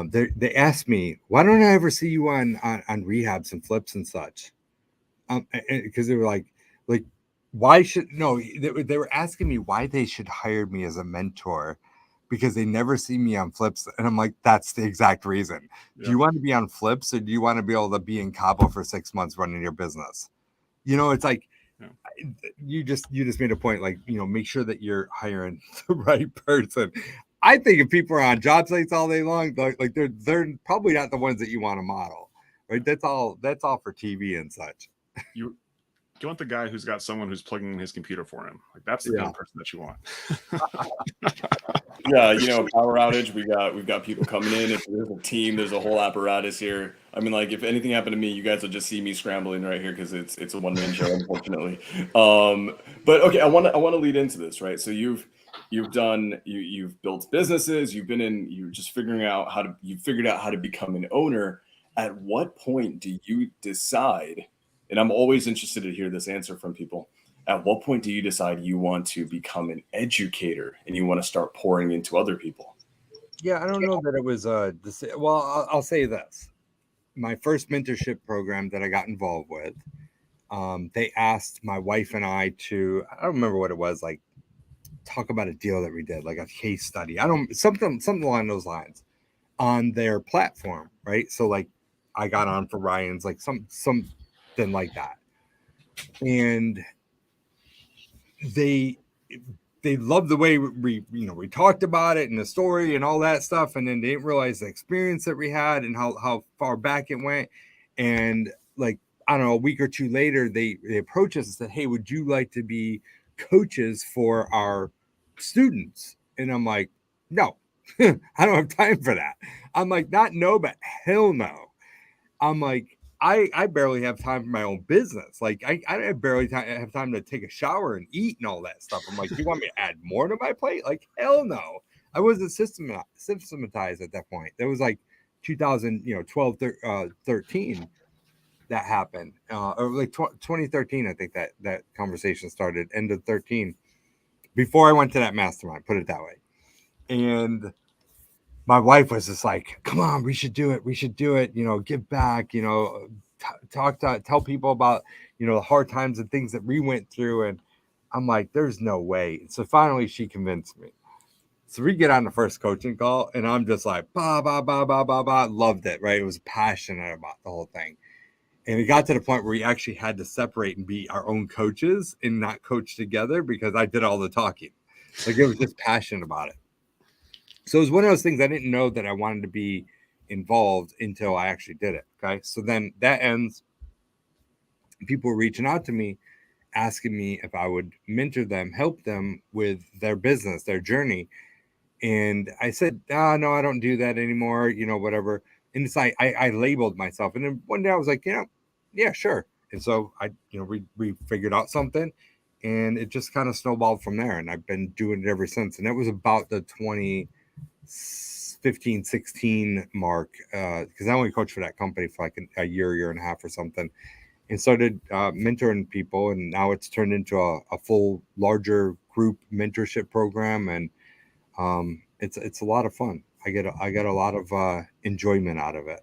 They asked me, why don't I ever see you on rehabs and flips and such? Because they were like, why should, no, they were asking me why they should hire me as a mentor because they never see me on flips. And I'm like, that's the exact reason. Yeah. Do you want to be on flips or do you want to be able to be in Cabo for 6 months running your business? It's like, you just made a point, like, make sure that you're hiring the right person. I think if people are on job sites all day long, like they're probably not the ones that you want to model, right? That's all for TV and such. You want the guy who's got someone who's plugging in his computer for him. Like that's the kind of person that you want. Yeah, power outage. We've got people coming in. If there's a team, there's a whole apparatus here. I mean, like if anything happened to me, you guys will just see me scrambling right here because it's a one-man show, unfortunately. But okay, I want to lead into this, right? So you've you've built businesses, you're just figuring out you figured out how to become an owner. At what point do you decide, and I'm always interested to hear this answer from people, at what point do you decide you want to become an educator and you want to start pouring into other people? Yeah, I don't know that it was well, I'll say this. My first mentorship program that I got involved with, they asked my wife and I to, I don't remember what it was, like talk about a deal that we did, like a case study. Something along those lines on their platform, right? So like I got on for Ryan's, like something like that. And they loved the way we talked about it and the story and all that stuff, and then they didn't realize the experience that we had and how far back it went. And like, I don't know, a week or two later, they approached us and said, hey, would you like to be coaches for our students? And I'm like, no. I don't have time for that. I'm like, not no, but hell no. I'm like, I barely have time for my own business. Like I barely have time to take a shower and eat and all that stuff. I'm like, you want me to add more to my plate? Like, hell no. I wasn't systematized at that point. That was like 2012, 13 that happened. Or like 2013, I think that conversation started, end of 13, before I went to that mastermind, put it that way. And my wife was just like, come on, we should do it. We should do it. Give back, tell people about, the hard times and things that we went through. And I'm like, there's no way. So finally she convinced me. So we get on the first coaching call and I'm just like, bah, bah, bah, bah, bah, bah. Loved it. Right. It was passionate about the whole thing. And it got to the point where we actually had to separate and be our own coaches and not coach together because I did all the talking. Like, it was just passionate about it. So it was one of those things I didn't know that I wanted to be involved until I actually did it. Okay. So then that ends. People were reaching out to me, asking me if I would mentor them, help them with their business, their journey. And I said, no, I don't do that anymore, whatever. And it's like, I labeled myself. And then one day I was like, yeah, sure. And so we figured out something and it just kind of snowballed from there. And I've been doing it ever since. And that was about the 2015, 16 mark. Cause I only coached for that company for like a year and a half or something. And started mentoring people. And now it's turned into a full larger group mentorship program. And it's a lot of fun. I get a lot of enjoyment out of it.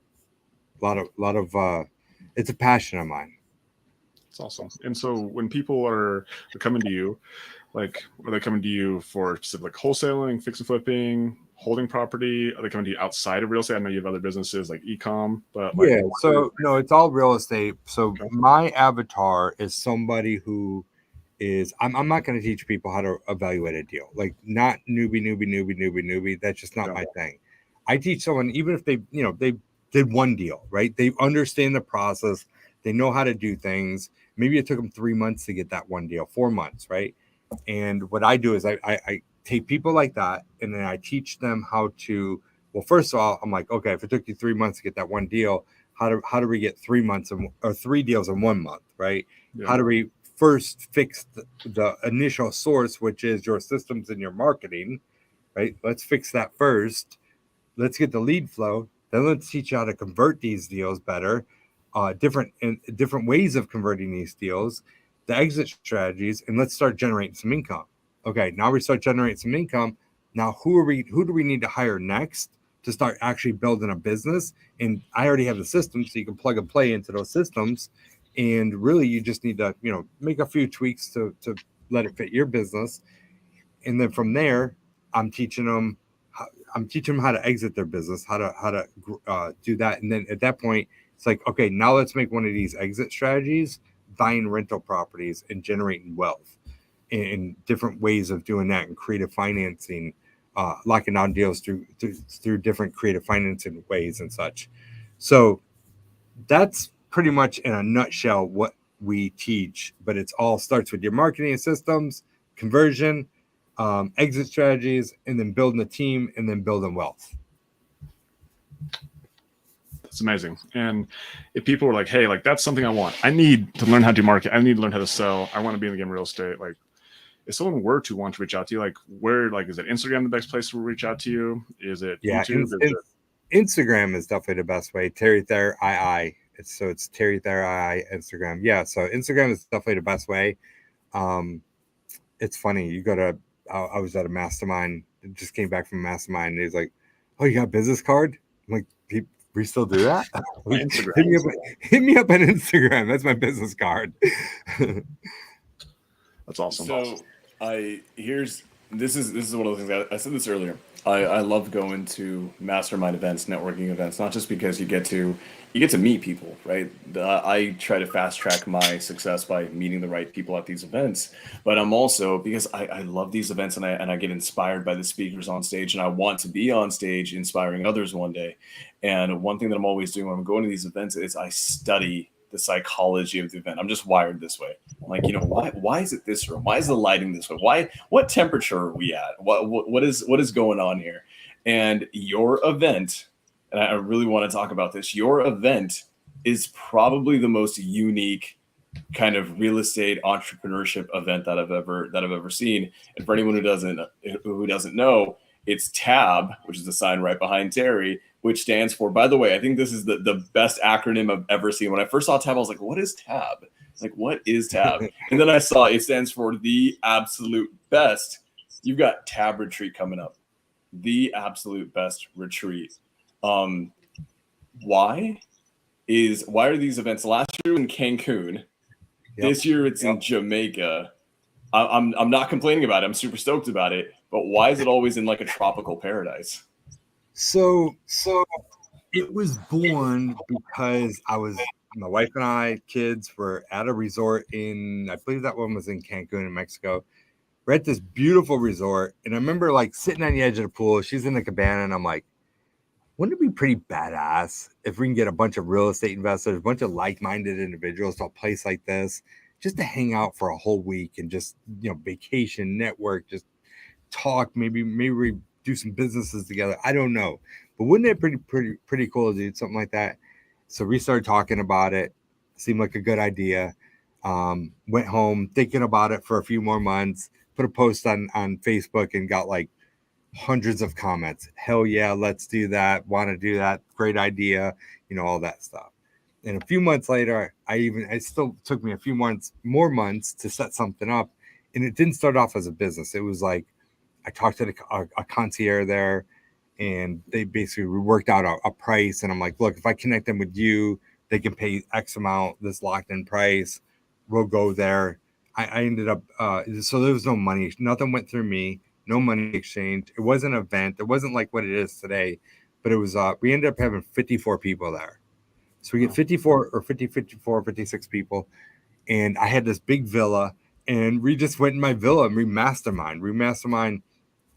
A lot of it's a passion of mine. It's awesome. And so when people are coming to you, like, are they coming to you for specific wholesaling, fix and flipping, holding property? Are they coming to you outside of real estate? I know you have other businesses like e-com, but like, yeah. So no, it's all real estate. So okay. My avatar is somebody who is. I'm not going to teach people how to evaluate a deal. Like, not newbie. That's just not my thing. I teach someone, even if they did one deal, right? They understand the process. They know how to do things. Maybe it took them 3 months to get that one deal, 4 months, right? And what I do is I take people like that and then I teach them how to, well, first of all, I'm like, okay, if it took you 3 months to get that one deal, how do we get 3 months or 3 deals in 1 month, right? Yeah. How do we first fix the initial source, which is your systems and your marketing, right? Let's fix that first. Let's get the lead flow. Then let's teach you how to convert these deals better. Different ways of converting these deals, the exit strategies, and let's start generating some income. Okay, now we start generating some income. Now who do we need to hire next to start actually building a business? And I already have the systems, so you can plug and play into those systems. And really, you just need to make a few tweaks to let it fit your business. And then from there, I'm teaching them how to exit their business, how to do that. And then at that point, it's like, okay, now let's make one of these exit strategies, buying rental properties and generating wealth in different ways of doing that, and creative financing, locking down deals through different creative financing ways and such. So that's pretty much in a nutshell what we teach, but it's all starts with your marketing systems, conversion, exit strategies, and then building a team, and then building wealth. It's amazing. And if people were like, hey, like, that's something I want, I need to learn how to market, I need to learn how to sell, I want to be in the game of real estate, like, if someone were to want to reach out to you, like where, like, is it Instagram the best place to reach out to you? Is it YouTube? Instagram is definitely the best way. Terry Thayer II. It's Terry Thayer II Instagram. Yeah, so Instagram is definitely the best way. It's funny. You go to I was at a mastermind, just came back from a mastermind, and he's like, "Oh, you got a business card?" I'm like, "We still do that?" My Instagram. Hit me up on Instagram. That's my business card. That's awesome. So this is one of the things I said this earlier. I love going to mastermind events, networking events, not just because you get to meet people, right? I try to fast track my success by meeting the right people at these events, but I'm also, because I love these events, and I get inspired by the speakers on stage, and I want to be on stage inspiring others one day. And one thing that I'm always doing when I'm going to these events is I study the psychology of the event. I'm just wired this way. I'm like, why is it this room? Why is the lighting this way? What temperature are we at? What is going on here? And your event, and I really want to talk about this, your event is probably the most unique kind of real estate entrepreneurship event that I've ever seen. And for anyone who doesn't know, it's TAB, which is the sign right behind Terry, which stands for, by the way, I think this is the best acronym I've ever seen. When I first saw TAB, I was like, what is TAB? Like, what is TAB? And then I saw it stands for the absolute best. You've got TAB retreat coming up. The absolute best retreat. Why are these events? Last year in Cancun, yep. This year it's in Jamaica. I'm not complaining about it. I'm super stoked about it. But why is it always in like a tropical paradise? So it was born because my wife and I, kids, were at a resort I believe that one was in Cancun in Mexico. We're at this beautiful resort, and I remember like sitting on the edge of the pool. She's in the cabana, and I'm like, wouldn't it be pretty badass if we can get a bunch of real estate investors, a bunch of like-minded individuals to a place like this, just to hang out for a whole week and just, vacation, network, just talk, maybe we do some businesses together. I don't know, but wouldn't it be pretty cool to do something like that? So we started talking about it. Seemed like a good idea. Went home thinking about it for a few more months, put a post on Facebook, and got like hundreds of comments. Hell yeah, let's do that. Want to do that. Great idea. All that stuff. And a few months later, it still took me a few more months to set something up. And it didn't start off as a business. It was like, I talked to a concierge there, and they basically worked out a price. And I'm like, look, if I connect them with you, they can pay X amount, this locked in price. We'll go there. I ended up, so there was no money. Nothing went through me. No money exchange. It was an event. It wasn't like what it is today, but it was, we ended up having 54 people there. So we get 54 or 56 people. And I had this big villa, and we just went in my villa and we mastermind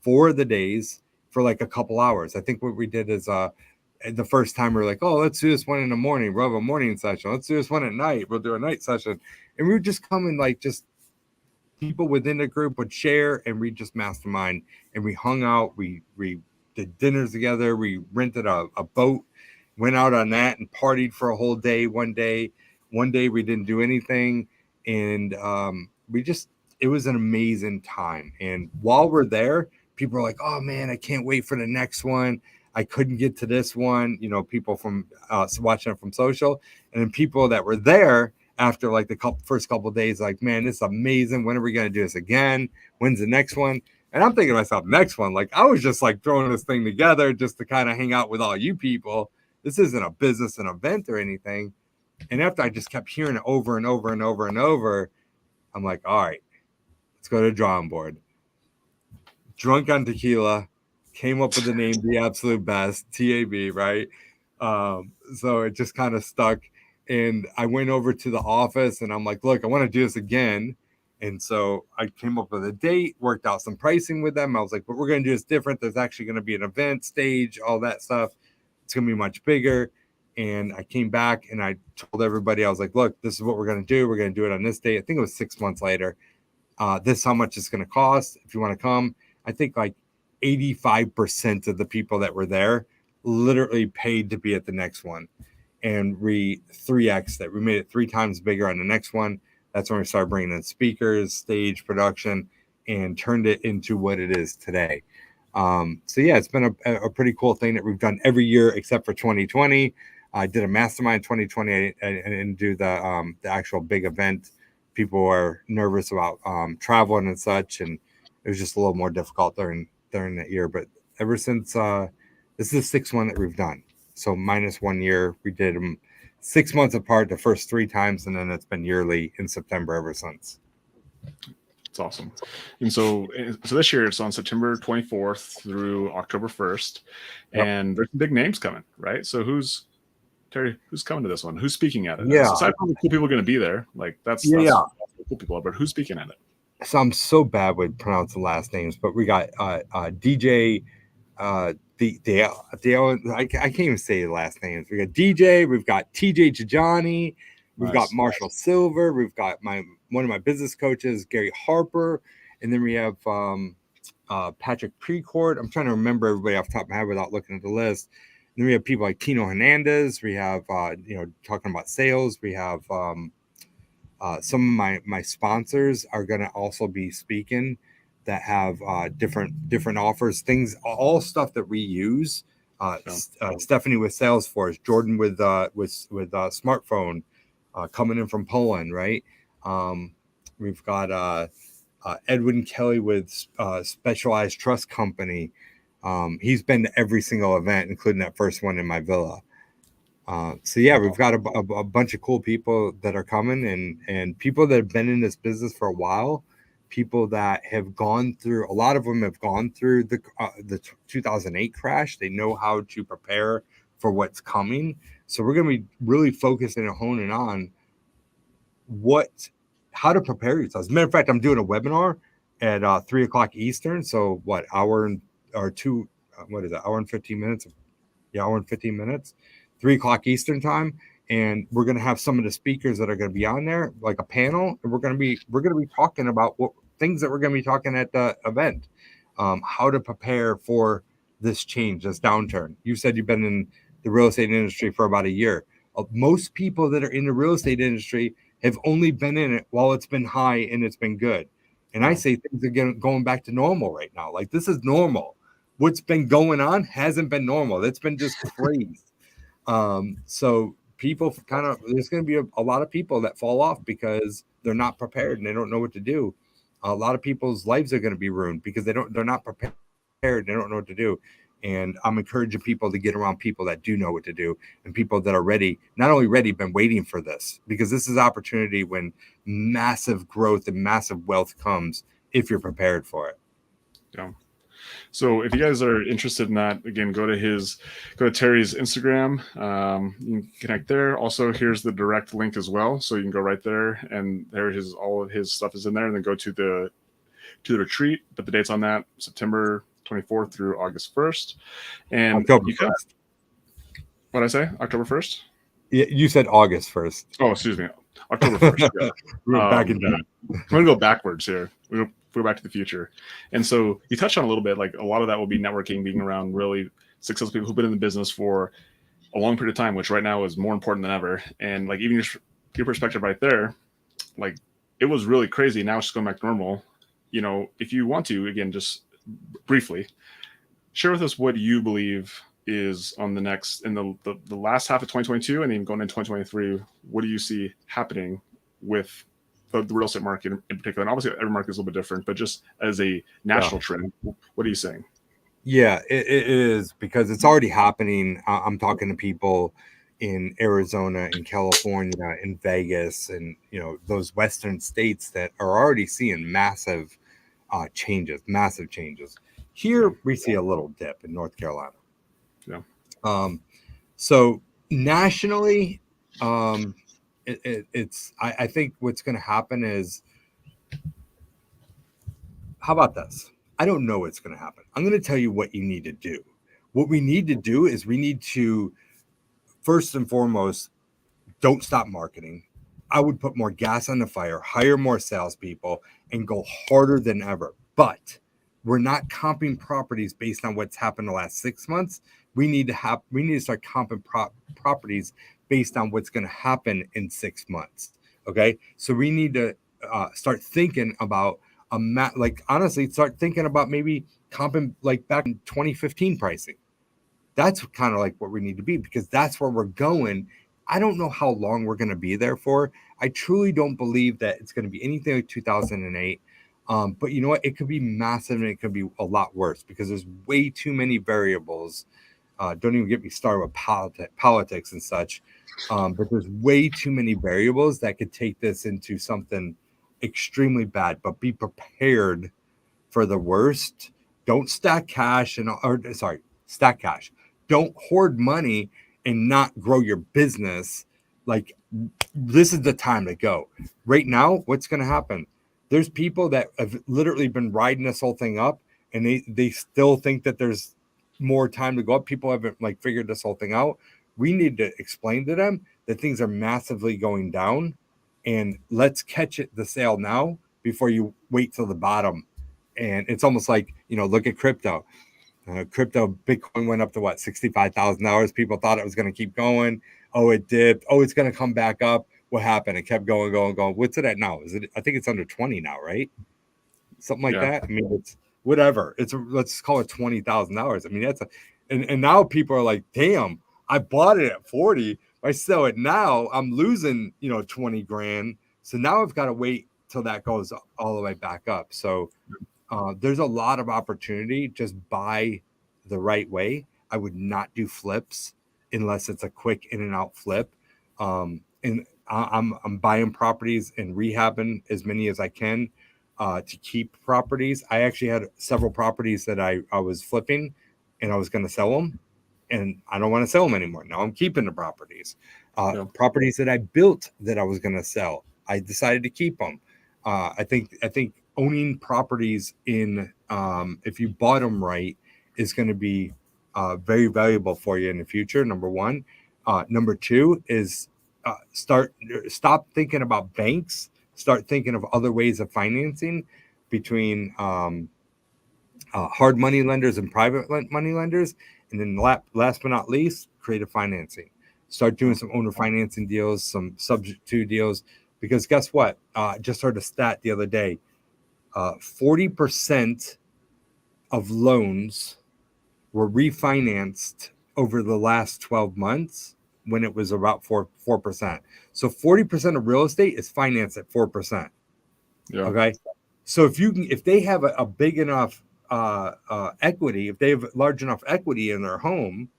4 of the days for like a couple hours. I think what we did is the first time we were like, oh, let's do this one in the morning. We'll have a morning session. Let's do this one at night. We'll do a night session. And we would just come and like just people within the group would share, and we just mastermind, and we hung out. We did dinners together. We rented a boat, went out on that and partied for a whole day. One day we didn't do anything. And it was an amazing time. And while we're there, people are like, oh man, I can't wait for the next one. I couldn't get to this one, people from watching it from social. And then people that were there after like the first couple of days, like, man, this is amazing. When are we going to do this again? When's the next one? And I'm thinking to myself, next one, like I was just like throwing this thing together just to kind of hang out with all you people. This isn't a business, an event or anything. And after I just kept hearing it over and over and over and over, I'm like, all right, let's go to the drawing board. Drunk on tequila, came up with the name The Absolute Best, TAB, right? So it just kind of stuck. And I went over to the office and I'm like, look, I want to do this again. And so I came up with a date, worked out some pricing with them. I was like, but we're going to do this different. There's actually going to be an event, stage, all that stuff. It's going to be much bigger. And I came back and I told everybody, I was like, look, this is what we're going to do. We're going to do it on this date. I think it was 6 months later. This is how much it's going to cost if you want to come. I think like 85% of the people that were there literally paid to be at the next one. And we 3X that. We made it 3 times bigger on the next one. That's when we started bringing in speakers, stage production. and turned it into what it is today. So yeah, it's been a pretty cool thing that we've done every year except for 2020. I did a mastermind 2020. I didn't do the actual big event. People were nervous about traveling and such, and it was just a little more difficult during that year. But ever since this is the sixth one that we've done. So minus 1 year, we did them 6 months apart the first 3 times, and then it's been yearly in September ever since. It's awesome. And so this year it's on September 24th through October 1st, and there's some big names coming, right? So Terry, who's coming to this one? Who's speaking at it? Yeah. Aside from the cool people going to be there, like that's cool people, but who's speaking at it? So I'm so bad with pronouncing last names, but we got DJ Dale. I can't even say the last names. We got DJ, we've got TJ Jajani, we've got Marshall Silver, we've got one of my business coaches, Gary Harper, and then we have Patrick Precourt. I'm trying to remember everybody off the top of my head without looking at the list. And then we have people like Tino Hernandez. We have talking about sales. We have some of my sponsors are going to also be speaking that have different offers, things, all stuff that we use. Stephanie with Salesforce, Jordan with smartphone, coming in from Poland, right? We've got Edwin Kelly with Specialized Trust Company. He's been to every single event, including that first one in my villa. So yeah, we've got a bunch of cool people that are coming, and people that have been in this business for a while, people that have gone through, a lot of them have gone through the 2008 crash. They know how to prepare for what's coming. So we're going to be really focusing and honing on how to prepare yourselves. As a matter of fact, I'm doing a webinar at 3:00 Eastern. So hour and 15 minutes? Yeah, hour and 15 minutes. 3:00 Eastern time, and we're going to have some of the speakers that are going to be on there, like a panel, and we're going to be talking about what things that we're going to be talking at the event, how to prepare for this change, this downturn. You said you've been in the real estate industry for about a year. Most people that are in the real estate industry have only been in it while it's been high and it's been good. And I say things are going back to normal right now. Like, this is normal. What's been going on hasn't been normal. It's been just crazy. So people there's going to be a lot of people that fall off because they're not prepared and they don't know what to do. A lot of people's lives are going to be ruined because they're not prepared. They don't know what to do. And I'm encouraging people to get around people that do know what to do, and people that are ready, not only ready, been waiting for this, because this is opportunity when massive growth and massive wealth comes if you're prepared for it. Yeah. So if you guys are interested in that, again, go to Terry's Instagram. You can connect there. Also, here's the direct link as well. So you can go right there, and all of his stuff is in there, and then go to the retreat. But the date's on that, September 24th through August 1st. And October 1st. What did I say? October 1st? Yeah, you said August 1st. Oh, excuse me. October 1st. Yeah. We're back in time. I'm going to go backwards here. We'll go back to the future. And so you touched on a little bit, like a lot of that will be networking, being around really successful people who've been in the business for a long period of time, which right now is more important than ever. And like, even your perspective right there, like, it was really crazy. Now it's just going back to normal. If you want to, again, just briefly share with us what you believe is on the next, in the last half of 2022 and even going into 2023, what do you see happening with the real estate market in particular? And obviously every market is a little bit different, but just as a national trend, what are you saying? Yeah, it is, because it's already happening. I'm talking to people in Arizona, in California, in Vegas, and those Western states that are already seeing massive changes. Here we see a little dip in North Carolina. Yeah. So nationally, it's I think what's going to happen is, how about this? I don't know what's going to happen. I'm going to tell you what you need to do. What we need to do is we need to, first and foremost, don't stop marketing. I would put more gas on the fire, hire more salespeople, and go harder than ever. But we're not comping properties based on what's happened the last 6 months. We need to start comping properties based on what's going to happen in 6 months. Okay, so we need to start thinking about, like honestly, start thinking about maybe comping like back in 2015 pricing. That's kind of like what we need to be, because that's where we're going. I don't know how long we're going to be there for. I truly don't believe that it's going to be anything like 2008. But you know what? It could be massive and it could be a lot worse because there's way too many variables. Don't even get me started with politics and such. But there's way too many variables that could take this into something extremely bad. But be prepared for the worst. Don't stack cash stack cash. Don't hoard money and not grow your business. Like, this is the time to go. Right now, what's going to happen? There's people that have literally been riding this whole thing up, and they still think that there's more time to go up. People haven't like figured this whole thing out. We need to explain to them that things are massively going down, and let's catch the sale now before you wait till the bottom. And it's almost like, look at crypto. Bitcoin went up to what, $65,000. People thought it was going to keep going. Oh, it dipped. Oh, it's going to come back up. What happened? It kept going. What's it at now? I think it's under 20 now, right? Something like that. I mean, it's whatever. Let's call it $20,000. I mean, and now people are like, damn, I bought it at 40. If I sell it now, I'm losing, 20 grand. So now I've got to wait till that goes all the way back up. So there's a lot of opportunity. Just buy the right way. I would not do flips unless it's a quick in and out flip. And I'm buying properties and rehabbing as many as I can to keep properties. I actually had several properties that I was flipping and I was going to sell them, and I don't want to sell them anymore. Now I'm keeping the properties. Properties that I built that I was going to sell, I decided to keep them. I think owning properties in, if you bought them right, is going to be very valuable for you in the future. Number one. Number two is stop thinking about banks. Start thinking of other ways of financing between hard money lenders and private money lenders. And then last but not least, creative financing. Start doing some owner financing deals, some subject to deals, because guess what? Just heard a stat the other day. 40% of loans were refinanced over the last 12 months when it was about 4%. So 40% of real estate is financed at 4%. Yeah. Okay. So if they have a big enough equity, if they have large enough equity in their home,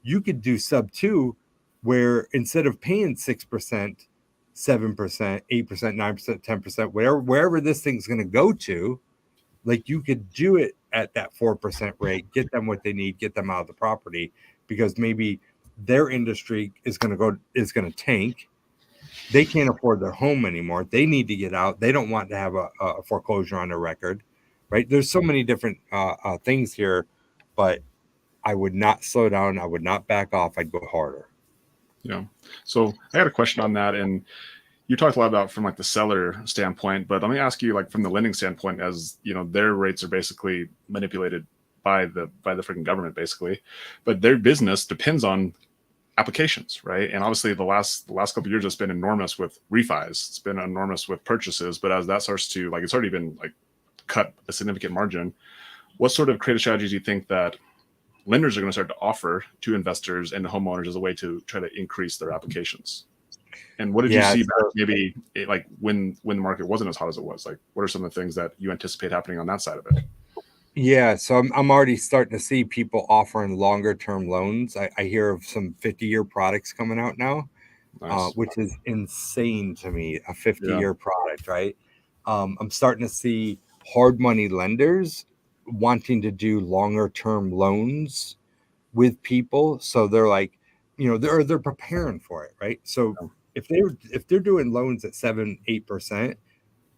you could do sub 2, where instead of paying 6%, 7%, 8%, 9%, 10%, wherever this thing's going to go to, like, you could do it at that 4% rate, get them what they need, get them out of the property, because maybe their industry is going to tank. They can't afford their home anymore. They need to get out. They don't want to have a foreclosure on their record, right? There's so many different things here, but I would not slow down. I would not back off. I'd go harder. Yeah. So I had a question on that, and you talked a lot about from like the seller standpoint, but let me ask you, like, from the lending standpoint, as you know, their rates are basically manipulated by the freaking government, basically, but their business depends on applications, right? And obviously the last couple of years, it's been enormous with refis. It's been enormous with purchases, but as that starts to, like, it's already been like cut a significant margin. What sort of creative strategies do you think that lenders are going to start to offer to investors and homeowners as a way to try to increase their applications? And what did you see back maybe like when the market wasn't as hot as it was? Like, what are some of the things that you anticipate happening on that side of it? Yeah, so I'm already starting to see people offering longer term loans. I hear of some 50-year products coming out now, Nice. which is insane to me, a 50-year product, right? I'm starting to see hard money lenders wanting to do longer term loans with people. So they're like, they're preparing for it, right? So if they're doing loans at 7-8%,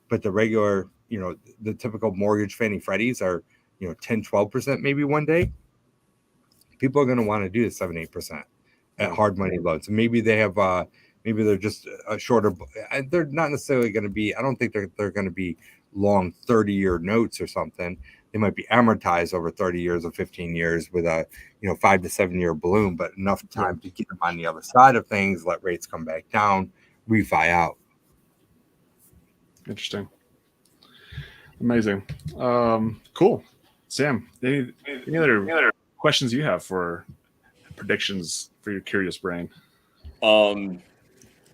but the regular, the typical mortgage Fannie Freddies are 10-12% maybe one day, people are going to want to do the 7-8% at hard money loans. And maybe they have maybe they're just a shorter, they're not necessarily going to be, I don't think they're going to be long 30-year notes or something. They might be amortized over 30 years or 15 years with a 5 to 7 year balloon, but enough time to get them on the other side of things, let rates come back down, refi out. Interesting. Amazing. Cool. Sam, any other questions you have for predictions for your curious brain? Um,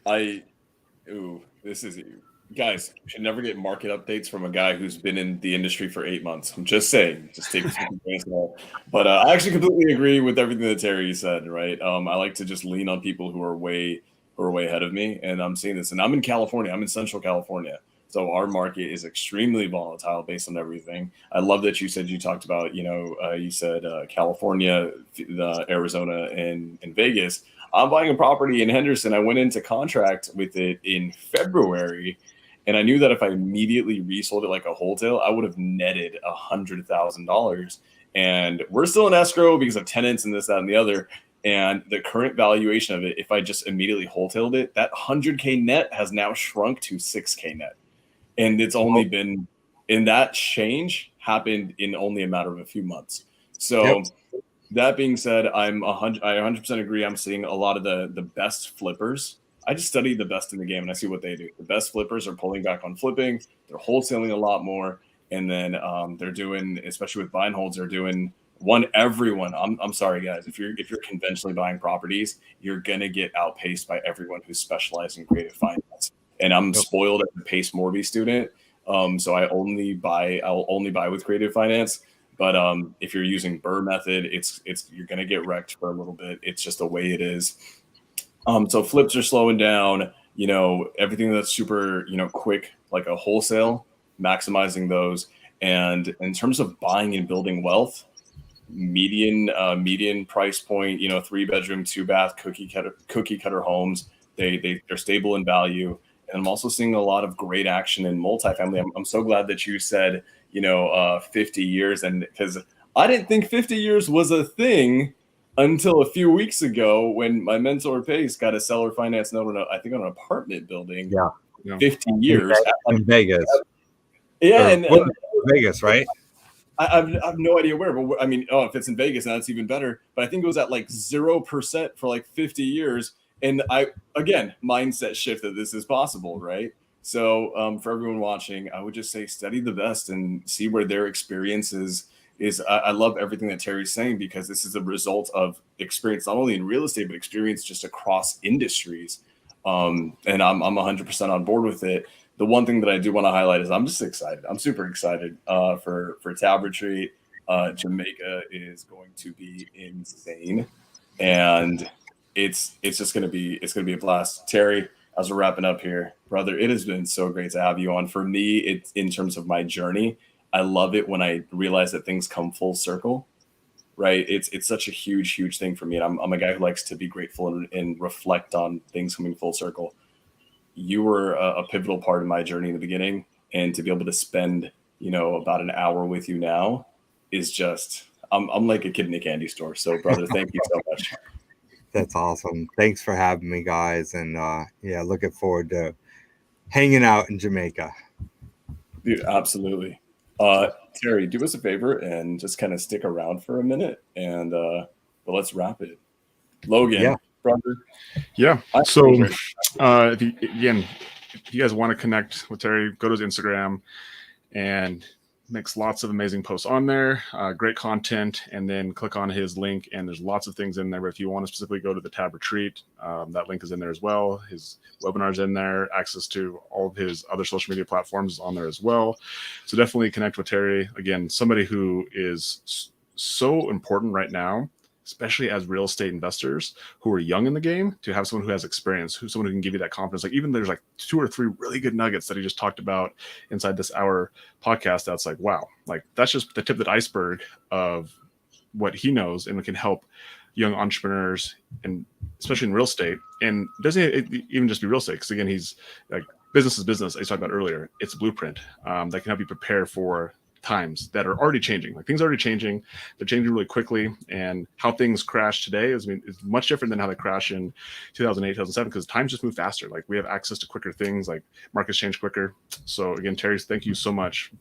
I this is guys should never get market updates from a guy who's been in the industry for 8 months. I'm just saying, just take this with a grain of salt. But I actually completely agree with everything that Terry said. Right? I like to just lean on people who are way ahead of me, and I'm seeing this. And I'm in California. I'm in Central California. So our market is extremely volatile based on everything. I love that you said you talked about, you said California, Arizona, and Vegas. I'm buying a property in Henderson. I went into contract with it in February, and I knew that if I immediately resold it like a wholesale, I would have netted $100,000. And we're still in escrow because of tenants and this, that, and the other. And the current valuation of it, if I just immediately wholesaled it, that 100K net has now shrunk to 6K net. And it's only been, in that change happened in only a matter of a few months. So that being said, I 100% agree. I'm seeing a lot of the best flippers. I just study the best in the game and I see what they do. The best flippers are pulling back on flipping. They're wholesaling a lot more. And then they're doing, especially with buy and holds, they're doing everyone. I'm sorry, guys. If you're conventionally buying properties, you're going to get outpaced by everyone who's specialized in creative finance. And I'm spoiled as a Pace Morby student. So I'll only buy with creative finance. But if you're using Burr method, it's you're gonna get wrecked for a little bit. It's just the way it is. So flips are slowing down. Everything that's super quick, like a wholesale, maximizing those. And in terms of buying and building wealth, median price point, 3-bedroom, 2-bath, cookie cutter homes. They're stable in value. And I'm also seeing a lot of great action in multifamily. I'm so glad that you said 50 years, and because I didn't think 50 years was a thing until a few weeks ago when my mentor Pace got a seller finance note on an apartment building. 50 years in Vegas. And Vegas, right? I have no idea where, but I mean, if it's in Vegas, now it's even better. But I think it was at like 0% for like 50 years. And mindset shift that this is possible, right? So for everyone watching, I would just say study the best and see where their experience is. I love everything that Terry's saying because this is a result of experience, not only in real estate, but experience just across industries. And I'm 100% on board with it. The one thing that I do want to highlight is I'm just excited. I'm super excited for Tab Retreat. Jamaica is going to be insane. And it's going to be a blast. Terry, as we're wrapping up here, brother, it has been so great to have you on. For me, it's in terms of my journey. I love it when I realize that things come full circle, right? It's such a huge thing for me. And I'm a guy who likes to be grateful and reflect on things coming full circle. You were a pivotal part of my journey in the beginning, and to be able to spend, about an hour with you now is just, I'm like a kid in a candy store. So brother, thank you so much. That's awesome. Thanks for having me, guys. And looking forward to hanging out in Jamaica. Dude, absolutely. Terry, do us a favor and just kind of stick around for a minute, and but let's wrap it. Logan, brother. Yeah. So if you guys want to connect with Terry, go to his Instagram and makes lots of amazing posts on there, great content, and then click on his link and there's lots of things in there. But if you want to specifically go to the Tab Retreat, that link is in there as well. His webinars in there, access to all of his other social media platforms is on there as well. So definitely connect with Terry. Again, somebody who is so important right now, especially as real estate investors who are young in the game, to have someone who has experience, someone who can give you that confidence. Like even there's like 2 or 3 really good nuggets that he just talked about inside this hour podcast. That's like, wow, like that's just the tip of the iceberg of what he knows and can help young entrepreneurs, and especially in real estate. And it doesn't even just be real estate, because again, he's like, business is business. I talked about earlier. It's a blueprint that can help you prepare for times that are already changing. Like things are already changing. They're changing really quickly, and how things crash today is much different than how they crash in 2008, 2007, because times just move faster. Like we have access to quicker things, like markets change quicker. So again, Terry, thank you so much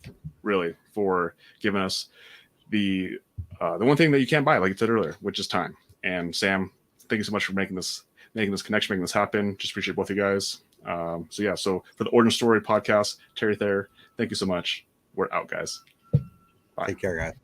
really for giving us the one thing that you can't buy, like I said earlier, which is time. And Sam, thank you so much for making this connection, making this happen. Just appreciate both of you guys. So for the Origin Story podcast, Terry Thayer, thank you so much. We're out, guys. Bye. Take care, guys.